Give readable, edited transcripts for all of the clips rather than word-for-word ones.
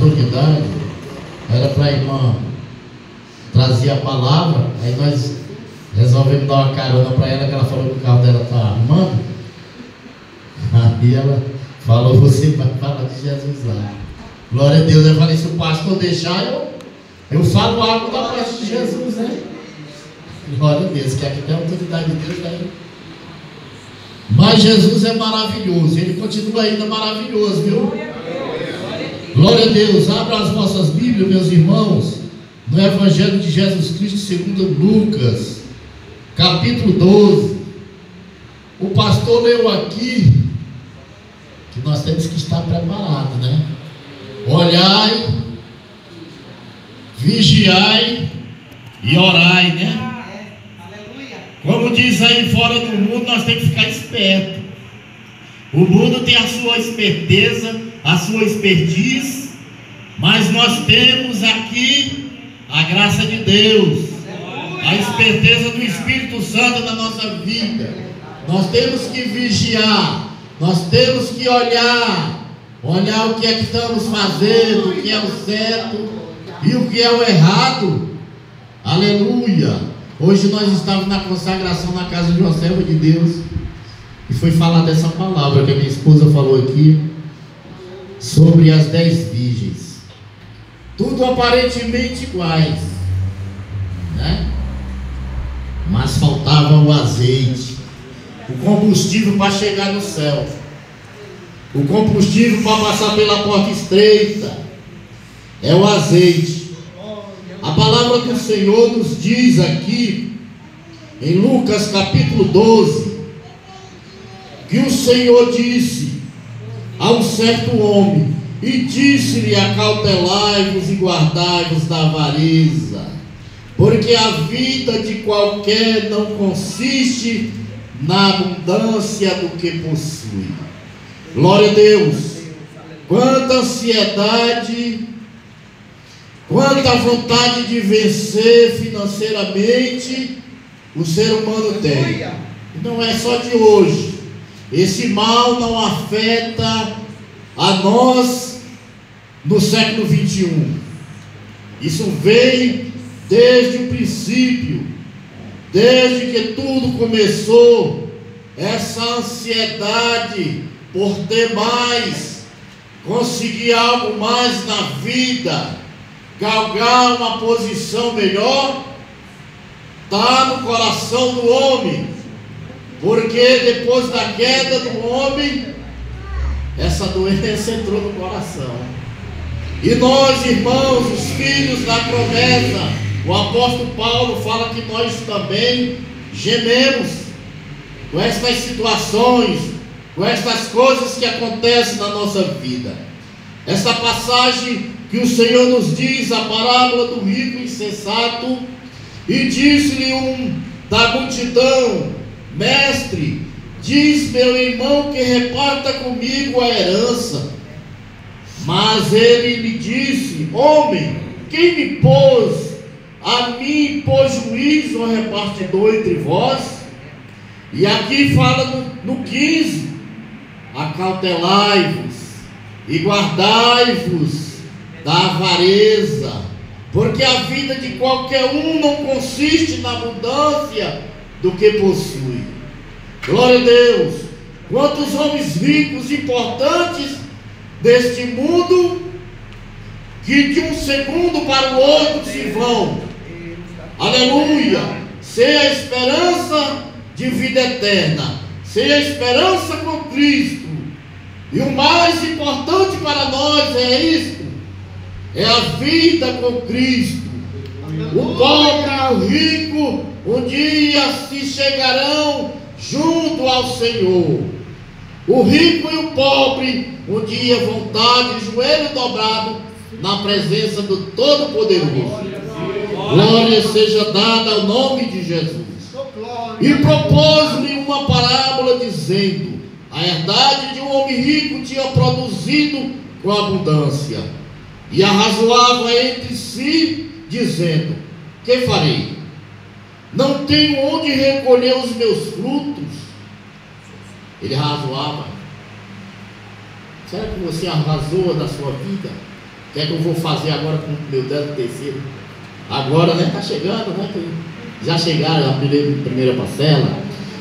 autoridade. Era para a irmã trazer a palavra. Aí nós resolvemos dar uma carona para ela, que ela falou que o carro dela está arrumando. Aí ela falou: você vai falar de Jesus lá. Glória a Deus. Eu falei: se o pastor deixar, eu falo algo da parte de Jesus, né? Glória a Deus, que aqui tem a autoridade de Deus aí. Mas Jesus é maravilhoso, Ele continua ainda maravilhoso, viu? Glória a Deus. Abra as vossas Bíblias, meus irmãos, no Evangelho de Jesus Cristo segundo Lucas, capítulo 12. O pastor leu aqui que nós temos que estar preparados, né? Olhai, vigiai e orai, né? Como diz aí fora do mundo, nós temos que ficar esperto. O mundo tem a sua esperteza, a sua expertise, mas nós temos aqui a graça de Deus, a esperteza do Espírito Santo na nossa vida. Nós temos que vigiar, nós temos que olhar o que é que estamos fazendo, o que é o certo e o que é o errado. Aleluia. Hoje nós estávamos na consagração na casa de uma serva de Deus e foi falar dessa palavra que a minha esposa falou aqui, sobre as 10 virgens, tudo aparentemente iguais, né? Mas faltava o azeite, o combustível para chegar no céu, o combustível para passar pela porta estreita, é o azeite. A palavra do Senhor nos diz aqui, em Lucas capítulo 12, que o Senhor disse a um certo homem, e disse-lhe: acautelai-vos e guardai-vos da avareza, porque a vida de qualquer não consiste na abundância do que possui. Glória a Deus. Quanta ansiedade, quanta vontade de vencer financeiramente o ser humano tem. Não é só de hoje. Esse mal não afeta a nós no século 21. Isso vem desde o princípio, desde que tudo começou. Essa ansiedade por ter mais, conseguir algo mais na vida, galgar uma posição melhor, está no coração do homem, porque depois da queda do homem, essa doença entrou no coração. E nós, irmãos, os filhos da promessa, o apóstolo Paulo fala que nós também gememos com estas situações, com estas coisas que acontecem na nossa vida. Essa passagem que o Senhor nos diz, a parábola do rico insensato, e disse-lhe um da multidão: mestre, diz meu irmão que reparta comigo a herança. Mas ele lhe disse: homem, quem me pôs a mim por juiz ou repartidor entre vós? E aqui fala no 15: acautelai-vos e guardai-vos da avareza, porque a vida de qualquer um não consiste na abundância do que possui. Glória a Deus. Quantos homens ricos, importantes deste mundo, que de um segundo para o outro se vão, aleluia, sem a esperança de vida eterna, sem a esperança com Cristo. E o mais importante para nós é isto: é a vida com Cristo. O pobre e o rico um dia se chegarão junto ao Senhor. O rico e o pobre um dia vão estar de joelho dobrado na presença do Todo-Poderoso. Glória seja dada ao nome de Jesus. E propôs-lhe uma parábola dizendo: a herdade de um homem rico tinha produzido com abundância, e arrazoava entre si, dizendo: que farei? Não tenho onde recolher os meus frutos. Ele arrazoava. Será que você arrazoa na sua vida? que é que eu vou fazer agora com o meu 13º? Agora, né? Está chegando, né? Já chegaram a primeira parcela.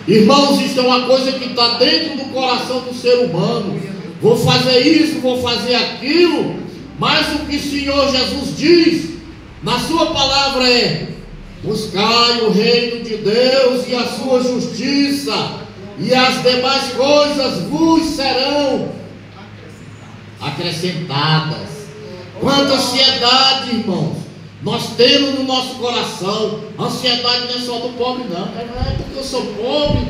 Irmãos, isso é uma coisa que está dentro do coração do ser humano. Vou fazer isso, vou fazer aquilo. Mas o que o Senhor Jesus diz na sua palavra é: buscai o reino de Deus e a sua justiça, e as demais coisas vos serão acrescentadas. Quanta ansiedade, irmãos, nós temos no nosso coração. Ansiedade não é só do pobre, não. É porque eu sou pobre.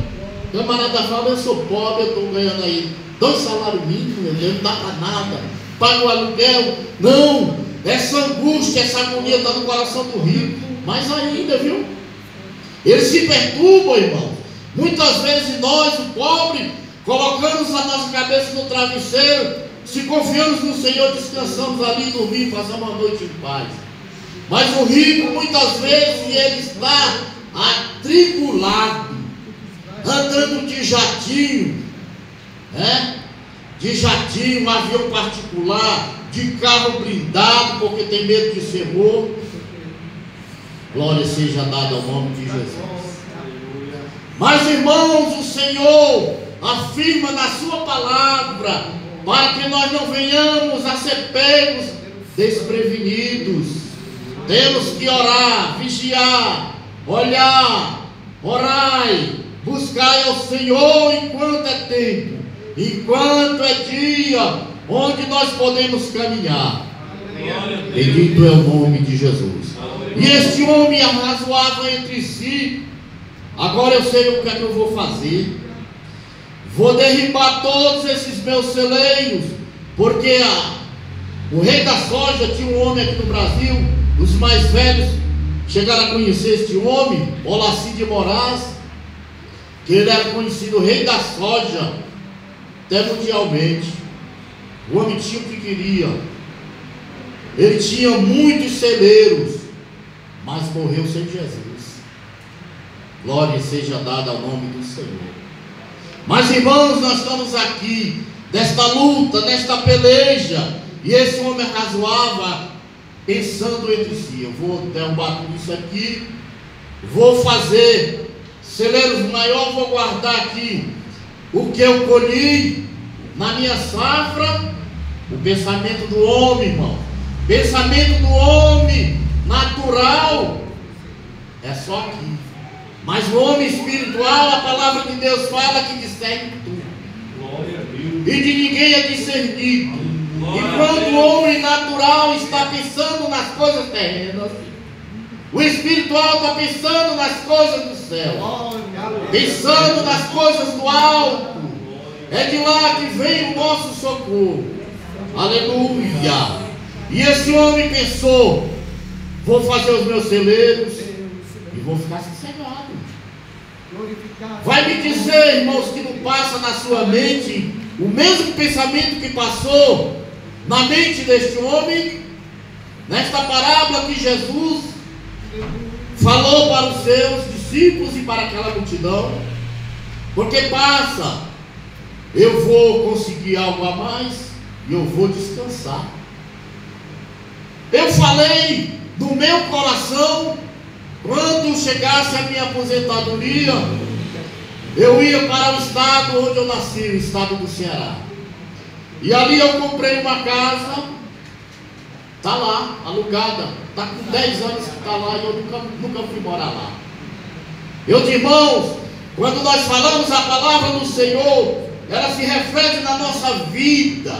O camarada fala: eu sou pobre, eu estou ganhando aí 2 salários mínimos, não dá para nada, pago o aluguel. Não, essa angústia, essa agonia está no coração do rico. Mais ainda, viu? Eles se perturbam, irmão. Muitas vezes nós, o pobre, colocamos a nossa cabeça no travesseiro, se confiamos no Senhor, descansamos ali, dormir, passamos uma noite em paz. Mas o rico, muitas vezes, ele está atribulado, andando de jatinho, de jatinho, um avião particular, de carro blindado, porque tem medo de ser morto. Glória seja dada ao nome de Jesus. Mas, irmãos, o Senhor afirma na sua palavra, para que nós não venhamos a ser pegos desprevenidos. Temos que orar, vigiar, olhar, orai, buscai ao Senhor enquanto é tempo, enquanto é dia, onde nós podemos caminhar. Bendito é o nome de Jesus. E este homem arrazoava entre si: agora eu sei o que é que eu vou fazer. Vou derribar todos esses meus celeiros, porque o rei da soja tinha um homem aqui no Brasil. Os mais velhos chegaram a conhecer este homem, Olaci de Moraes, que ele era conhecido rei da soja até mundialmente. O homem tinha o que queria. Ele tinha muitos celeiros, mas morreu sem Jesus. Glória seja dada ao nome do Senhor. Mas, irmãos, nós estamos aqui nesta luta, nesta peleja, e esse homem razoava, pensando entre si: eu vou derrubar tudo isso aqui, vou fazer celeiros maiores, vou guardar aqui o que eu colhi na minha safra. O pensamento do homem, irmão, pensamento do homem natural é só aqui. Mas o homem espiritual, a palavra de Deus fala que discerne tudo. E de ninguém é discernido. Enquanto o homem natural está pensando nas coisas terrenas, o espiritual está pensando nas coisas do céu, pensando nas coisas do alto. É de lá que vem o nosso socorro. Aleluia. E esse homem pensou: vou fazer os meus celeiros e vou ficar sossegado. Vai me dizer, irmãos, que não passa na sua mente o mesmo pensamento que passou na mente deste homem, nesta parábola que Jesus falou para os seus discípulos e para aquela multidão? Porque passa: eu vou conseguir algo a mais e eu vou descansar. Eu falei do meu coração, quando chegasse a minha aposentadoria, eu ia para o estado onde eu nasci, o estado do Ceará. E ali eu comprei uma casa, está lá, alugada, está com 10 anos que está lá, e eu nunca fui morar lá. Meus irmãos, quando nós falamos a palavra do Senhor, ela se reflete na nossa vida.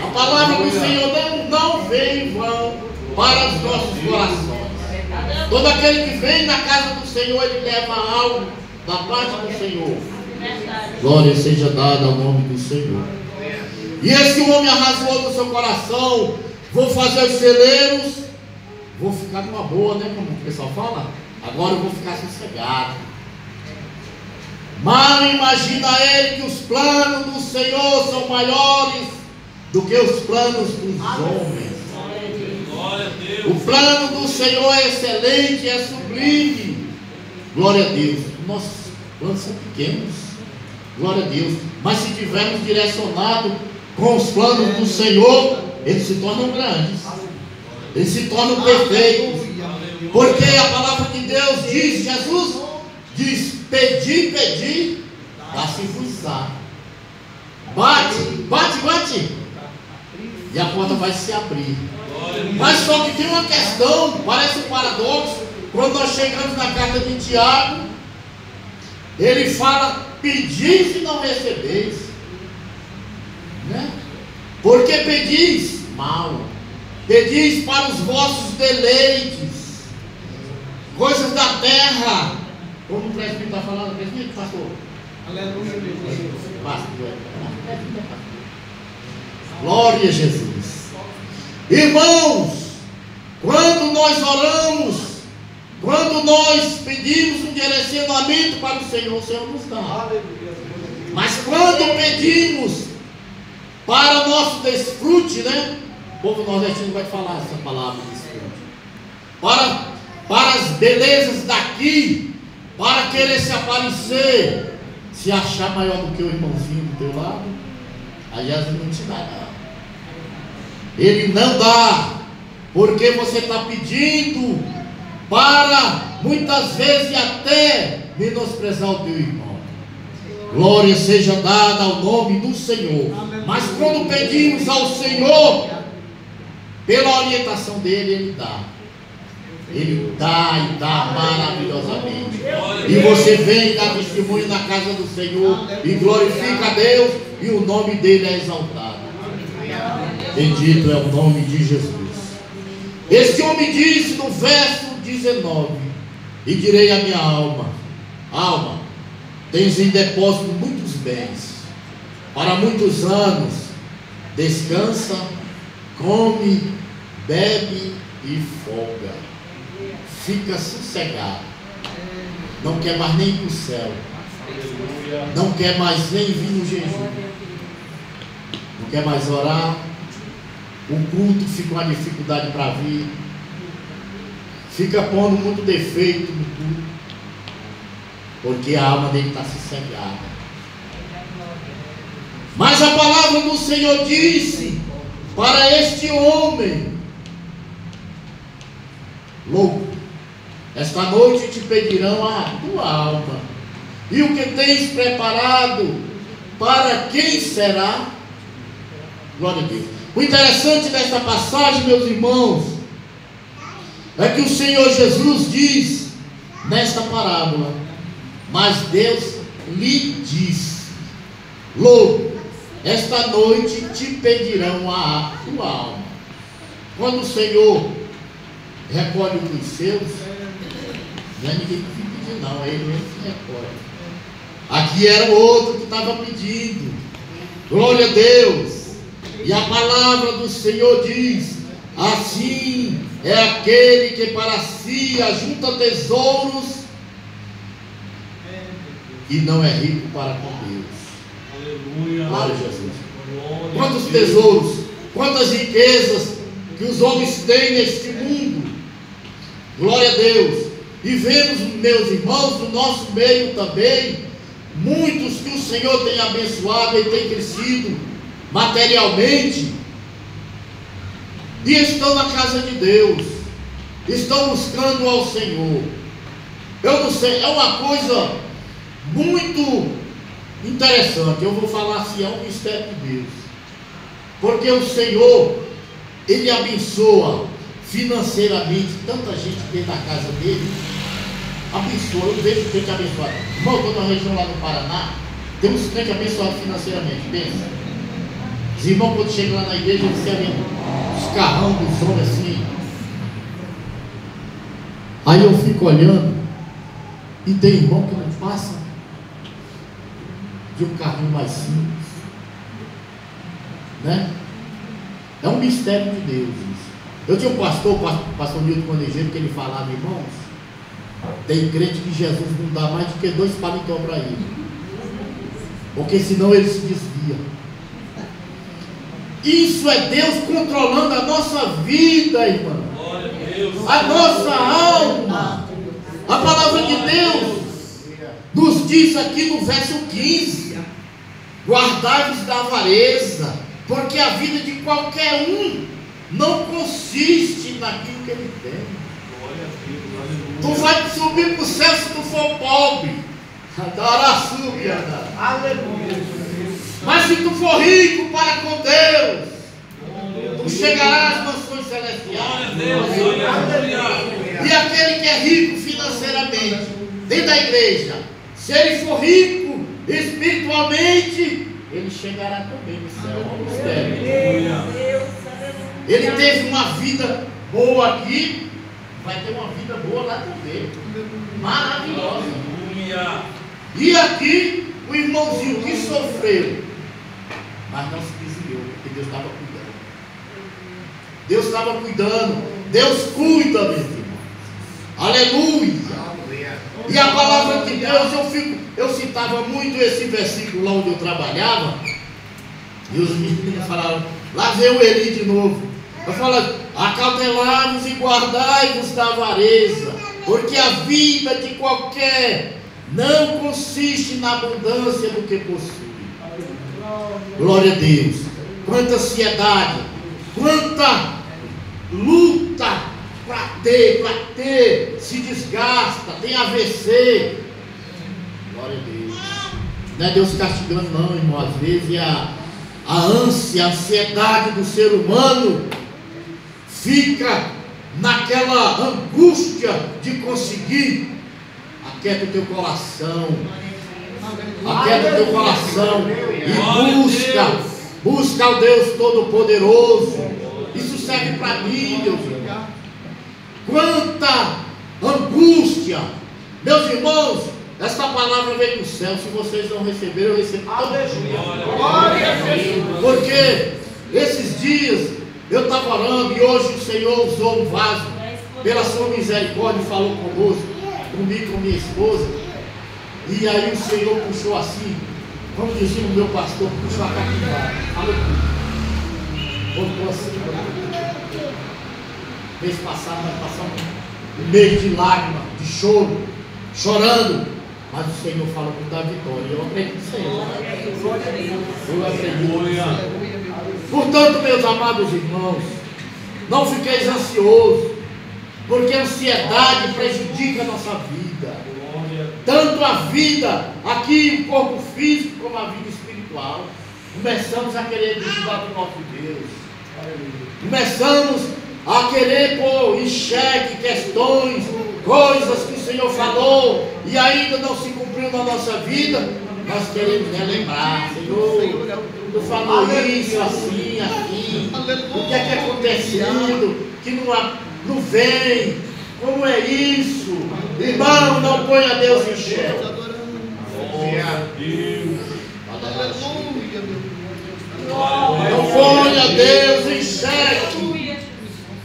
A palavra do Senhor não vem em vão para os nossos corações. Todo aquele que vem na casa do Senhor, ele leva algo da parte do Senhor. Glória seja dada ao nome do Senhor. E esse homem arrasou no seu coração: vou fazer os celeiros, vou ficar numa boa, né? Como o pessoal fala, agora eu vou ficar sossegado. Mal imagina ele que os planos do Senhor são maiores do que os planos dos homens. O plano do Senhor é excelente, é sublime. Glória a Deus. Nossos planos são pequenos, glória a Deus, mas se tivermos direcionado com os planos do Senhor, eles se tornam grandes, eles se tornam perfeitos, porque a palavra de Deus diz, Jesus diz: pedi, pedi, dá-se-vos-á. Bate, bate, bate, e a porta vai se abrir. Mas só que tem uma questão, parece um paradoxo. Quando nós chegamos na carta de Tiago, ele fala: pedis e não recebeis, né? Porque pedis mal, pedis para os vossos deleites, coisas da terra. Como o presbítero está falando, presbítero, pastor? Aleluia, glória a Jesus. Irmãos, quando nós oramos, quando nós pedimos um direcionamento para o Senhor nos dá. Mas quando pedimos para o nosso desfrute, né? O povo nordestino vai falar essa palavra, desfrute. Para as belezas daqui, para querer se aparecer, se achar maior do que o irmãozinho do teu lado, aí Jesus não te dá, não. Ele não dá, porque você está pedindo para muitas vezes até menosprezar o teu irmão. Glória seja dada ao nome do Senhor. Mas quando pedimos ao Senhor, pela orientação dele, Ele dá. Ele dá e dá maravilhosamente. E você vem e dá testemunho na casa do Senhor e glorifica a Deus, e o nome dele é exaltado. Bendito é o nome de Jesus. Este homem disse no verso 19: e direi à minha alma: alma, tens em depósito muitos bens, para muitos anos, descansa, come, bebe e folga. Fica sossegado. Não quer mais nem ir para o céu. Não quer mais nem vir no jejum. Não quer mais orar. O culto fica uma dificuldade para vir. Fica pondo muito defeito no culto, porque a alma dele está sossegada. Mas a palavra do Senhor disse para este homem: louco, esta noite te pedirão a tua alma, e o que tens preparado, para quem será? Glória a Deus. O interessante desta passagem, meus irmãos, é que o Senhor Jesus diz nesta parábola: mas Deus lhe disse: louco, esta noite te pedirão a tua alma. Quando o Senhor recolhe os seus, não é ninguém que pedir, não, é Ele mesmo que recolhe. Aqui era o outro que estava pedindo. Glória a Deus. E a palavra do Senhor diz: assim é aquele que para si ajunta tesouros e não é rico para com Deus. Aleluia. Glória a Jesus. Quantos tesouros, quantas riquezas que os homens têm neste mundo. Glória a Deus. E vemos, meus irmãos, no nosso meio também, muitos que o Senhor tem abençoado e tem crescido materialmente, e estão na casa de Deus, estão buscando ao Senhor. Eu não sei, é uma coisa muito interessante. Eu vou falar assim, é um mistério de Deus, porque o Senhor, Ele abençoa financeiramente tanta gente dentro da casa dele. Abençoa, eu vejo gente abençoado. Irmão, estou na região lá no Paraná, temos gente abençoado financeiramente, pensa. Os irmãos, quando chegam lá na igreja, eles servem os carrão dos homens assim. Aí eu fico olhando, e tem irmão que não passa de um carrinho mais simples, né? É um mistério de Deus isso. Eu tinha um pastor, o pastor Nilton Conejeiro, que ele falava: irmãos, tem crente que Jesus não dá mais do que 2 paletó para ele, porque senão ele se desvia. Isso é Deus controlando a nossa vida, irmão, a nossa alma. A palavra de Deus nos diz aqui no verso 15: guardai-vos da avareza, Porque a vida de qualquer um não consiste naquilo que ele tem. Tu vai subir para o céu se tu for pobre. Aleluia. Mas se tu for rico para com Deus, tu chegarás às mansões celestiais. E aquele que é rico financeiramente, dentro da igreja, se ele for rico espiritualmente, ele chegará também no céu. Ele teve uma vida boa aqui, vai ter uma vida boa lá também. Maravilhosa. E aqui, o irmãozinho que sofreu, mas não se desviou, porque Deus estava cuidando. Deus estava cuidando. Deus cuida, meu irmão. Aleluia. E a palavra de Deus, eu citava muito esse versículo lá onde eu trabalhava. E os meninos falaram, lá veio o Eli de novo. Eu falo, acautelai-vos e guardai-vos da avareza, porque a vida de qualquer não consiste na abundância do que possui. Glória a Deus. Quanta ansiedade, quanta luta para ter, se desgasta, tem AVC. Glória a Deus. Não é Deus castigando não, irmão. Às vezes a ânsia, a ansiedade do ser humano fica naquela angústia de conseguir. Aquieta o teu coração. Aquieta o teu coração. E busca o Deus Todo-Poderoso. Isso serve para mim, Deus. Quanta angústia. Meus irmãos, essa palavra veio do céu. Se vocês não receberam, eu recebo todo dia. Porque esses dias eu estava orando e hoje o Senhor usou um vaso pela sua misericórdia e falou conosco, comigo e com minha esposa. E aí o Senhor puxou assim, como dizia o meu pastor, puxou a capivara. Falou comigo. Voltou assim. Mês passado nós passamos um mês de lágrimas, de choro, chorando. Mas o Senhor falou com a vitória. Eu acredito no Senhor. Eu acredito. Portanto, meus amados irmãos, não fiqueis ansiosos, porque a ansiedade prejudica a nossa vida. Tanto a vida aqui, o corpo físico, como a vida espiritual. Começamos a querer duvidar do nosso Deus. Começamos a querer pôr em xeque questões, coisas que o Senhor falou e ainda não se cumpriu na nossa vida. Nós queremos relembrar, Senhor, Tu falou isso, assim, aqui, o que é acontecido, que não vem, como é isso? Irmão, não ponha Deus em xeque. Não ponha Deus em xeque.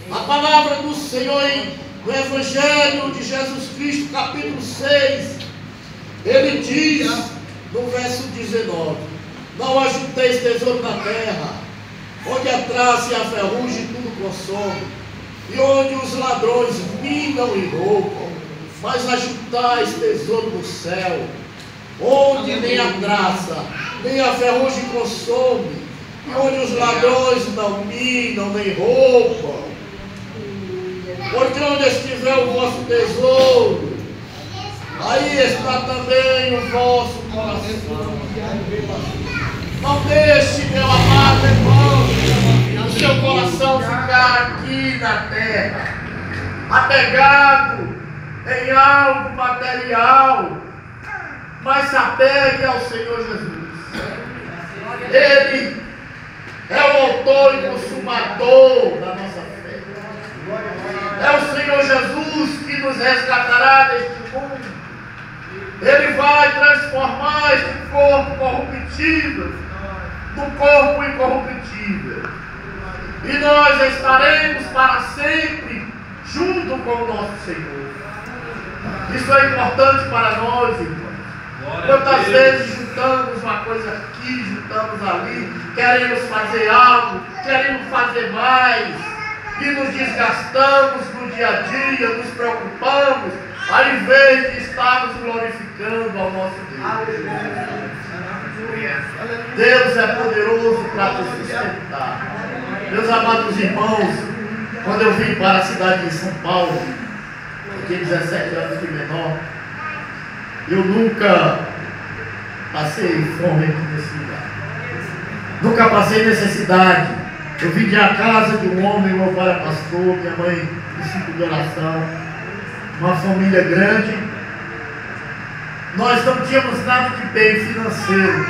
A palavra do Senhor no Evangelho de Jesus Cristo, capítulo 6, ele diz no verso 19: não ajunteis tesouro na terra, onde a traça e a ferrugem tudo consome, e onde os ladrões minam e roubam, mas ajuntais tesouro no céu, onde nem a traça, nem a ferrugem consome, e onde os ladrões não minam nem roubam. Porque onde estiver o vosso tesouro, aí está também o vosso coração. Não deixe, meu amado irmão, o seu coração ficar aqui na terra, apegado em algo material, mas se apegue ao Senhor Jesus. Ele é o autor e consumador da nossa fé. É o Senhor Jesus que nos resgatará deste mundo. Ele vai transformar este corpo corruptível no corpo incorruptível. E nós estaremos para sempre junto com o nosso Senhor. Isso é importante para nós, irmãos. Quantas vezes juntamos uma coisa aqui, juntamos ali, queremos fazer algo, queremos fazer mais, e nos desgastamos no dia a dia, nos preocupamos, ao invés de estarmos glorificando ao nosso Deus. Deus é poderoso para te sustentar. Meus amados irmãos, quando eu vim para a cidade de São Paulo, eu tinha 17 anos de menor, eu nunca passei fome aqui nesse lugar. Nunca passei necessidade. Eu vim de a casa de um homem, meu pai era pastor, minha mãe discípulo de oração, uma família grande. Nós não tínhamos nada de bem financeiro,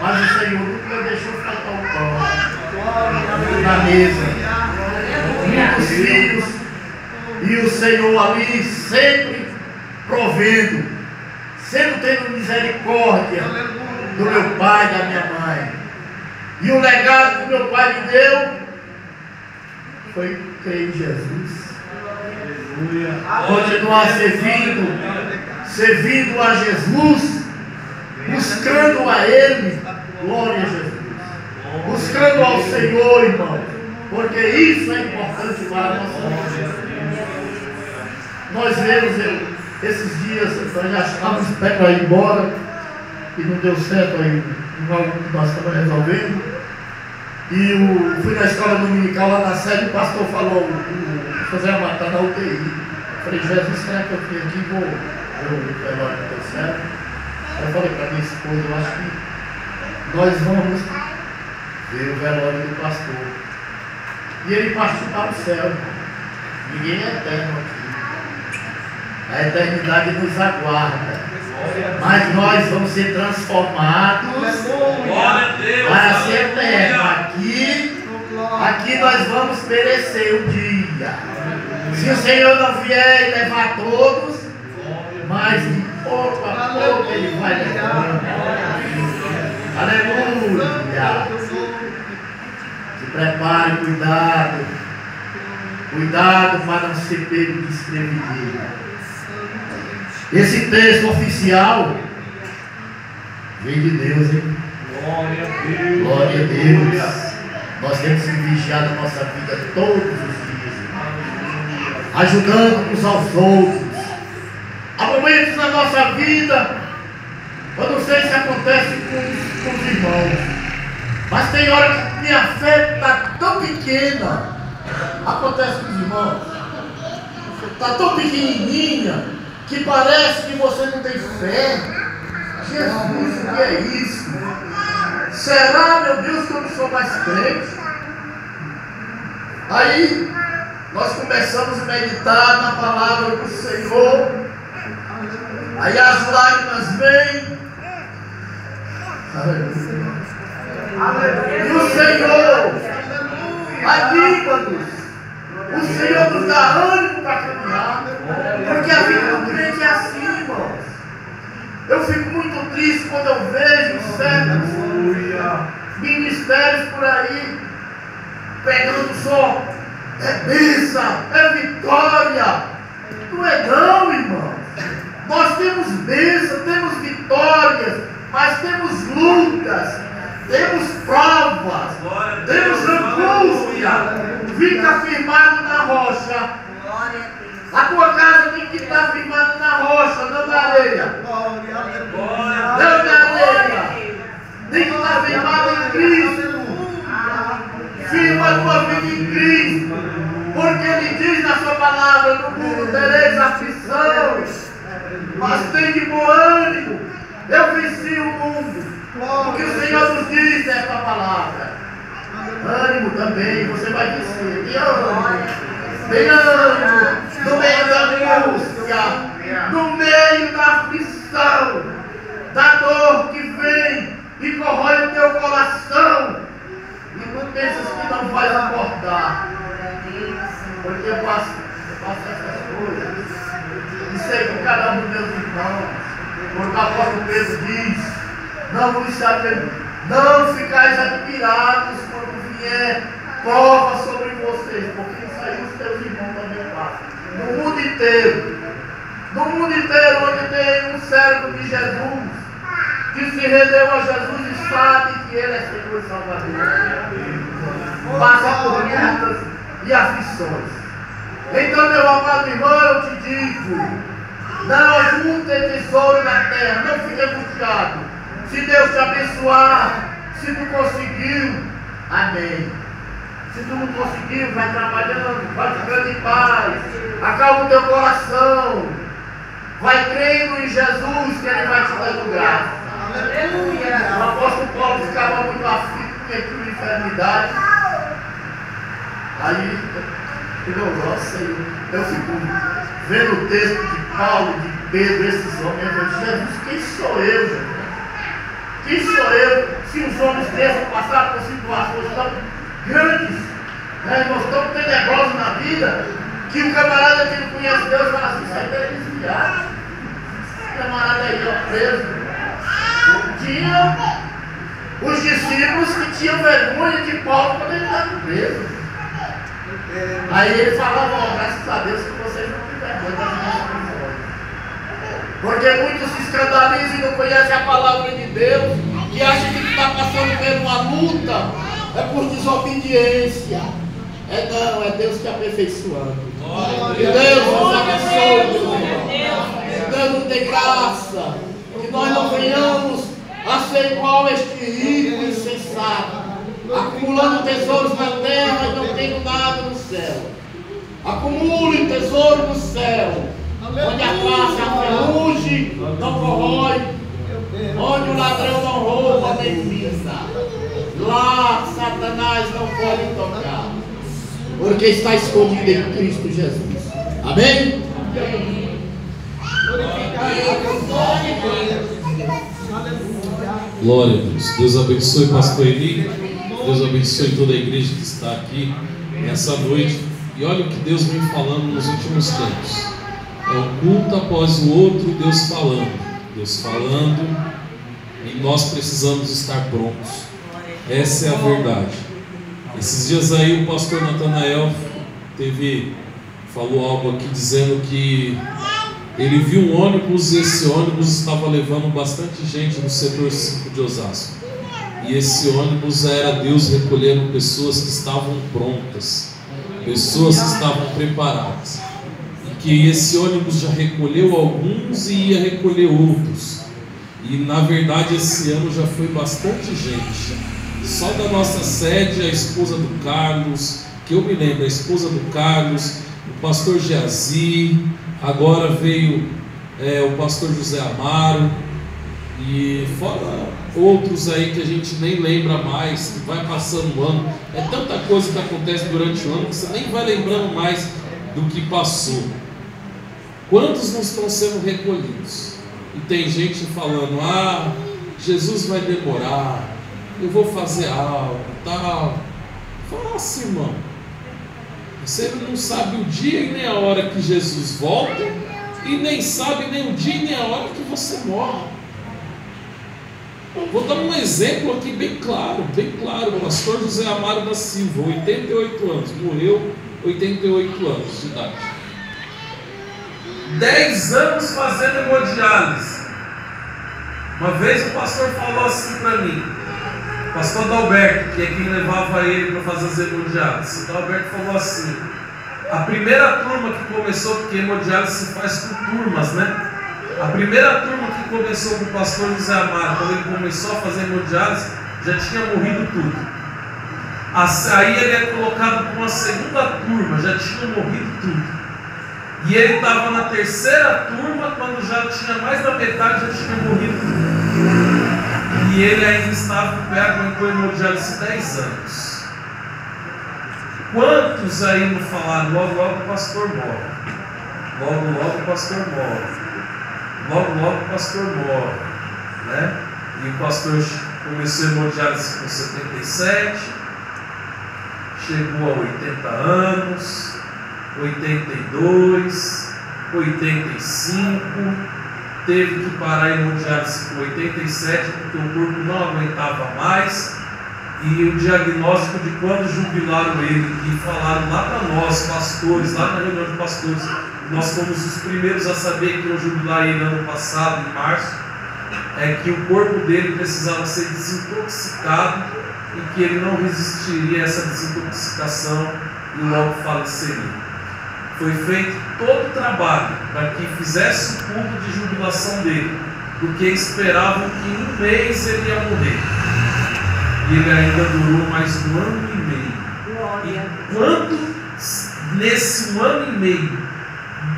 mas o Senhor nunca deixou faltar o pão na mesa. Muitos filhos, e o Senhor ali sempre provendo, sempre tendo misericórdia do meu pai e da minha mãe. E o legado que meu pai me deu foi crer em Jesus. Continuar servindo a Jesus, buscando a Ele, glória a Jesus, buscando ao Senhor, irmão, porque isso é importante para a nossa vida. Nós vemos esses dias, nós já estávamos para ir embora, e não deu certo aí, algo que nós estamos resolvendo. E fui na escola dominical lá na sede, o pastor falou, fazer a matar na UTI. Eu falei, Jesus, será que eu vim aqui e vou ver o velório que deu certo? Eu falei para minha esposa, eu acho que nós vamos ver o velório do pastor. E ele partiu para o céu, irmão. Ninguém é eterno aqui. A eternidade nos aguarda. Mas nós vamos ser transformados para ser eterno. Aqui nós vamos perecer um dia. Se o Senhor não vier e levar todos, mas de pouco a pouco Ele vai levar. Aleluia. Se prepare, cuidado. Cuidado para não ser pego desprevenido. Esse texto oficial vem de Deus, hein? Glória a Deus. Glória a Deus. Nós temos que vigiar na nossa vida todos os dias, ajudando uns aos outros. Há momentos na nossa vida, eu não sei se acontece com os irmãos, mas tem hora que minha fé está tão pequena. Acontece com os irmãos, está tão pequenininha, que parece que você não tem fé. Jesus, o que é isso? Será, meu Deus, que eu não sou mais crente? Aí, nós começamos a meditar na palavra do Senhor. Aí as lágrimas vêm. E o Senhor anima-nos. O Senhor nos dá ânimo para caminhar. Porque a vida do crente é assim, irmãos. Eu fico muito triste quando eu vejo certos ministérios por aí pegando só bênção, é vitória. Não é não, irmão. Nós temos bênção, temos vitórias, mas temos lutas, temos provas, temos angústia. Fica firmado na rocha. A tua casa tem que estar firmada na rocha, não na areia. Não na areia. Tem que estar firmada em Cristo. Firma a tua vida em Cristo. Porque Ele diz na sua palavra: no mundo tereis aflição, mas tem de bom ânimo. Eu venci o mundo. O que o Senhor nos diz nesta palavra. Ânimo também, você vai vencer. E ânimo. Tem ânimo no meio da angústia, no meio da aflição, da dor que vem e corrói o teu coração. E tu pensas que não vai suportar. Porque eu faço essas coisas. E sei com cada um dos meus irmãos. Porque o apóstolo Pedro diz: não ficais admirados quando vier prova sobre vocês, porque isso aí os teus irmãos também passam. No mundo inteiro onde tem um servo de Jesus, que se rendeu a Jesus e sabe que Ele é Senhor e Salvador, passa por lutas e aflições. Então, meu amado irmão, eu te digo: não ajunte tesouro na terra, não fique angustiado. Se Deus te abençoar, se tu conseguiu, amém. Se tu não conseguiu, vai trabalhando, vai ficando em paz, acalma o teu coração, vai crendo em Jesus que Ele vai te dando graça. Aleluia. O apóstolo Paulo ficava muito aflito porque tinha enfermidade. Aí, nossa, eu fico vendo o texto de Paulo, de Pedro, esses homens, eu digo, Jesus, quem sou eu, Jesus? Quem sou eu? Se os homens desses passaram por situações tão grandes, né, nós estamos tenebrosos na vida, que o camarada que não conhece Deus fala assim, isso aí é desviado. Esse camarada aí, ó, preso. Tinha os discípulos que tinham vergonha de Paulo quando ele estava preso. Aí ele falava, ó, graças a Deus que vocês não têm vergonha das minhas prisões. Porque muitos se escandalizam e não conhecem a palavra de Deus, que acham que está passando por uma luta, é por desobediência. Não, é Deus te aperfeiçoando. Que Deus nos abençoe, meu irmão. Que Deus nos dê graça. Que nós não venhamos a ser igual a este rico insensato, acumulando tesouros na terra e não tendo nada no céu. Acumule tesouro no céu, onde a traça, a ferrugem não corrói, onde o ladrão não rouba nem pisa. Lá Satanás não pode tocar, porque está escondido em Cristo Jesus. Amém? Glória a Deus. Deus abençoe o pastor Eli. Deus abençoe toda a igreja que está aqui nessa noite. E olha o que Deus vem falando nos últimos tempos. É um culto após o outro, Deus falando, e nós precisamos estar prontos. Essa é a verdade. Esses dias aí o pastor Natanael falou algo aqui dizendo que ele viu um ônibus e esse ônibus estava levando bastante gente no setor 5 de Osasco. E esse ônibus era Deus recolhendo pessoas que estavam prontas, pessoas que estavam preparadas. E que esse ônibus já recolheu alguns e ia recolher outros. E na verdade esse ano já foi bastante gente. Só da nossa sede, a esposa do Carlos, que eu me lembro, a esposa do Carlos, o pastor Geazi, agora veio o pastor José Amaro, e fora outros aí que a gente nem lembra mais, que vai passando o ano. É tanta coisa que acontece durante o ano que você nem vai lembrando mais do que passou. Quantos não estão sendo recolhidos? E tem gente falando, Jesus vai demorar, eu vou fazer algo, tal. Fala assim, irmão. Você não sabe o dia e nem a hora que Jesus volta, e nem sabe nem o dia e nem a hora que você morre. Vou dar um exemplo aqui bem claro. O pastor José Amaro da Silva, 88 anos, morreu 88 anos de idade. 10 anos fazendo hemodiálise. Uma vez o pastor falou assim para mim, o pastor Adalberto, que é quem levava ele para fazer as hemodiálises, o Adalberto falou assim: a primeira turma que começou, porque hemodiálise se faz por turmas, né? A primeira turma que começou com o pastor José Amaro, quando ele começou a fazer hemodiálise, já tinha morrido tudo. Aí ele é colocado para uma segunda turma, já tinha morrido tudo. E ele estava na terceira turma, quando já tinha mais da metade, já tinha morrido tudo. E ele ainda estava em pé, aguentou hemodiálise 10 anos. Quantos aí não falaram, logo o pastor morre? Logo o pastor morre. Logo o pastor morre, né? E o pastor começou a hemodiálise com 77, chegou a 80 anos, 82, 85, teve que parar a hemodiálise com 87 porque o corpo não aguentava mais. E o diagnóstico de quando jubilaram ele, e falaram lá para nós, pastores, lá na reunião de pastores, nós fomos os primeiros a saber que iam jubilar ele ano passado, em março, é que o corpo dele precisava ser desintoxicado e que ele não resistiria a essa desintoxicação e logo faleceria. Foi feito todo o trabalho para que fizesse o culto de jubilação dele. porque esperavam que em um mês ele ia morrer. E ele ainda durou mais 1 ano e meio. Enquanto nesse 1 ano e meio,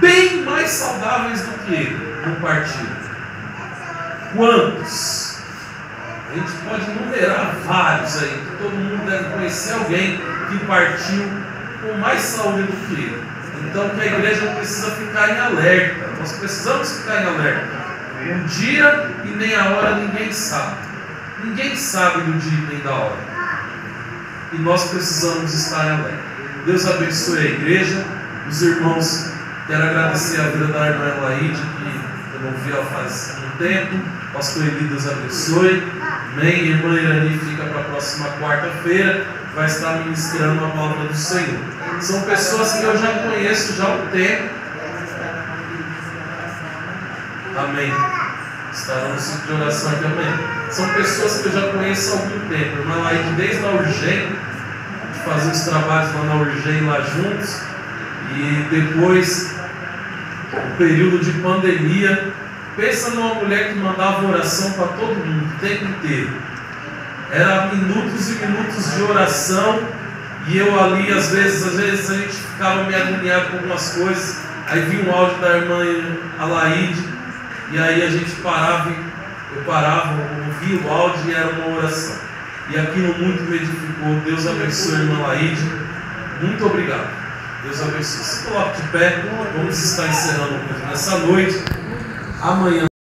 bem mais saudáveis do que ele, não partiram. Quantos? A gente pode numerar vários aí, que todo mundo deve conhecer alguém que partiu com mais saúde do que ele. Então que a igreja precisa ficar em alerta. Nós precisamos ficar em alerta. O dia e nem a hora ninguém sabe. Ninguém sabe do dia e nem da hora. E nós precisamos estar em alerta. Deus abençoe a igreja. Os irmãos, quero agradecer a vida da irmã Elaide, que eu não vi ela faz um tempo. Pastor Eli, Deus abençoe. Amém. Irmã Irani fica para a próxima quarta-feira. Vai estar ministrando a palavra do Senhor. São pessoas que eu já conheço já há um tempo. Amém. Estarão no ciclo de oração aqui, amém. São pessoas que eu já conheço há algum tempo. Irmã Laide, desde a Urgem, de fazer os trabalhos lá na Urgem, lá juntos. E depois, o período de pandemia. Pensa numa mulher que mandava oração para todo mundo, o tempo inteiro. Era minutos e minutos de oração. E eu ali, às vezes a gente ficava meio agoniado com algumas coisas. Aí vinha um áudio da irmã Alaide. E aí a gente parava, eu ouvia o áudio e era uma oração. E aquilo muito me edificou. Deus abençoe a irmã Alaide. Muito obrigado. Deus abençoe. Se coloque de pé. Vamos estar encerrando nessa noite. Amanhã.